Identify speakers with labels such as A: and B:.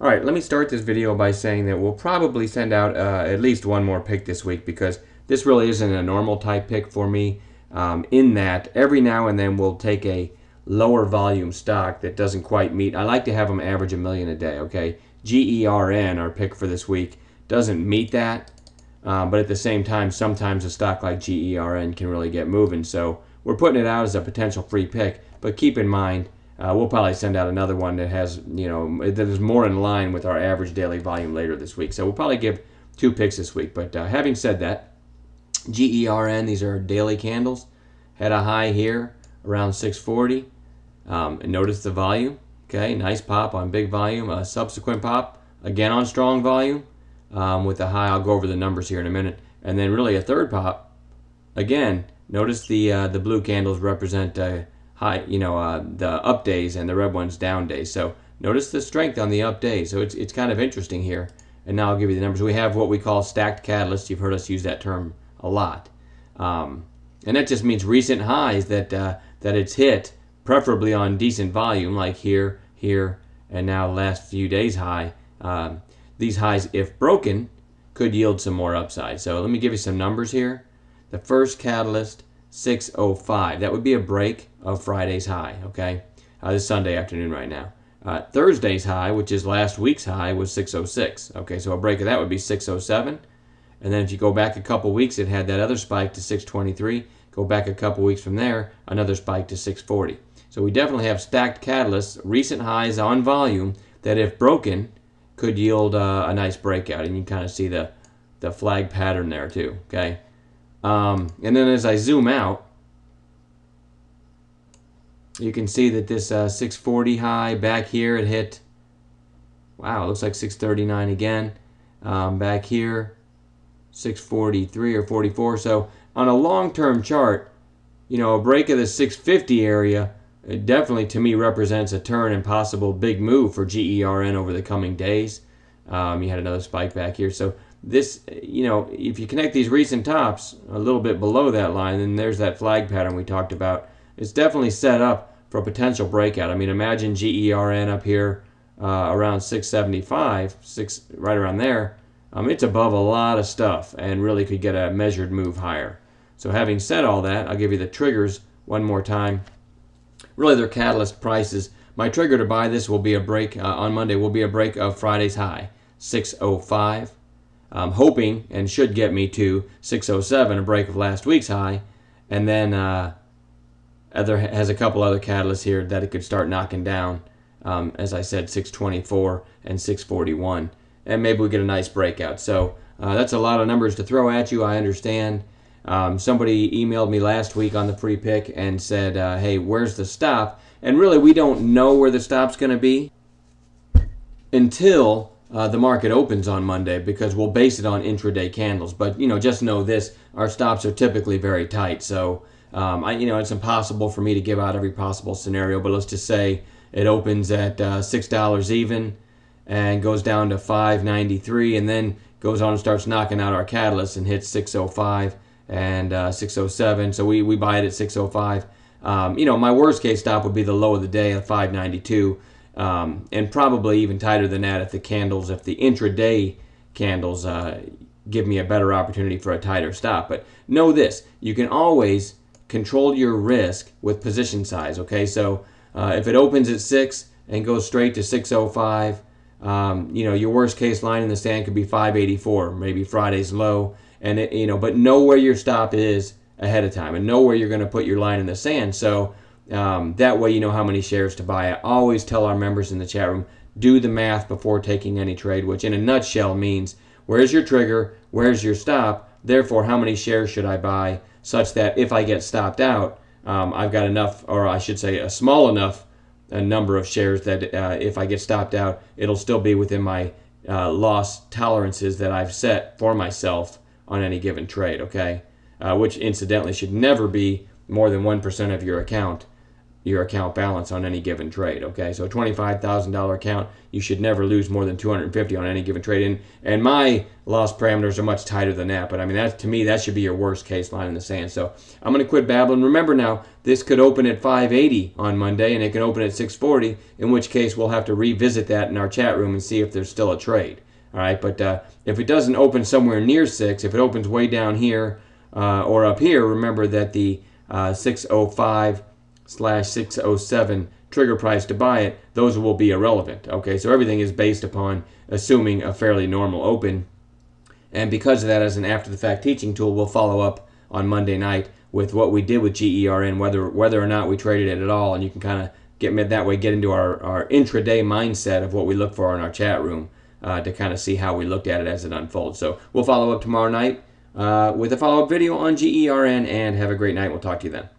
A: All right, let me start this video by saying that we'll probably send out at least one more pick this week, because this really isn't a normal type pick for me, in that every now and then we'll take a lower volume stock that doesn't quite meet. I like to have them average $1 million a day, okay? GERN, our pick for this week, doesn't meet that, but at the same time, sometimes a stock like GERN can really get moving. So we're putting it out as a potential free pick, but keep in mind, we'll probably send out another one that has, that is more in line with our average daily volume later this week. So we'll probably give 2 picks this week. But having said that, GERN, these are daily candles, had a high here around 640. And notice the volume. Okay, nice pop on big volume. A subsequent pop again on strong volume with a high. I'll go over the numbers here in a minute. And then really a third pop. Again, notice the blue candles represent high, the up days, and the red ones down days. So notice the strength on the up days. So it's kind of interesting here. And now I'll give you the numbers. We have what we call stacked catalysts. You've heard us use that term a lot, and that just means recent highs that it's hit, preferably on decent volume, like here, and now last few days high. These highs, if broken, could yield some more upside. So let me give you some numbers here. The first catalyst, 605. That would be a break of Friday's high, okay? This Sunday afternoon right now. Thursday's high, which is last week's high, was 606. Okay, so a break of that would be 607. And then if you go back a couple weeks, it had that other spike to 623. Go back a couple weeks from there, another spike to 640. So we definitely have stacked catalysts, recent highs on volume, that if broken, could yield a nice breakout. And you can kind of see the flag pattern there too, okay? And then as I zoom out, you can see that this 640 high back here, it hit, wow, it looks like 639 again. Back here, 643 or 44. So on a long-term chart, a break of the 650 area, it definitely to me represents a turn and possible big move for GERN over the coming days. You had another spike back here. So this, if you connect these recent tops a little bit below that line, then there's that flag pattern we talked about. It's definitely set up for a potential breakout. I mean, imagine GERN up here around 675, right around there. It's above a lot of stuff and really could get a measured move higher. So having said all that, I'll give you the triggers one more time. Really, they're catalyst prices. My trigger to buy this will be a break on Monday. Will be a break of Friday's high, 605. Hoping, and should get me to 607, a break of last week's high, and then has a couple other catalysts here that it could start knocking down. As I said, 624 and 641, and maybe we get a nice breakout. So that's a lot of numbers to throw at you, I understand. Somebody emailed me last week on the free pick and said, hey, where's the stop? And really, we don't know where the stop's going to be until the market opens on Monday, because we'll base it on intraday candles. But just know this: our stops are typically very tight. So it's impossible for me to give out every possible scenario. But let's just say it opens at $6 even and goes down to $5.93, and then goes on and starts knocking out our catalysts and hits 605 and 607. So we buy it at 605. My worst case stop would be the low of the day at 592. And probably even tighter than that if the intraday candles give me a better opportunity for a tighter stop. But know this: you can always control your risk with position size. Okay, so if it opens at 6 and goes straight to 605, your worst case line in the sand could be 584, maybe Friday's low, and but know where your stop is ahead of time, and know where you're going to put your line in the sand. So that way you know how many shares to buy. I always tell our members in the chat room, do the math before taking any trade, which in a nutshell means where's your trigger, where's your stop, therefore how many shares should I buy, such that if I get stopped out, I've got enough, or I should say a small enough number of shares that if I get stopped out, it'll still be within my loss tolerances that I've set for myself on any given trade, okay? Which incidentally should never be more than 1% of your account your account balance on any given trade. Okay, so a $25,000 account, you should never lose more than 250 on any given trade. And my loss parameters are much tighter than that, but I mean, that, to me, that should be your worst case line in the sand. So I'm going to quit babbling. Remember now, this could open at 580 on Monday, and it can open at 640, in which case we'll have to revisit that in our chat room and see if there's still a trade. All right, but if it doesn't open somewhere near 6, if it opens way down here or up here, remember that the 605/607 trigger price to buy it, those will be irrelevant. Okay, so everything is based upon assuming a fairly normal open. And because of that, as an after-the-fact teaching tool, we'll follow up on Monday night with what we did with GERN, whether or not we traded it at all, and you can kind of get into our intraday mindset of what we look for in our chat room to kind of see how we looked at it as it unfolds. So we'll follow up tomorrow night with a follow-up video on GERN, and have a great night. We'll talk to you then.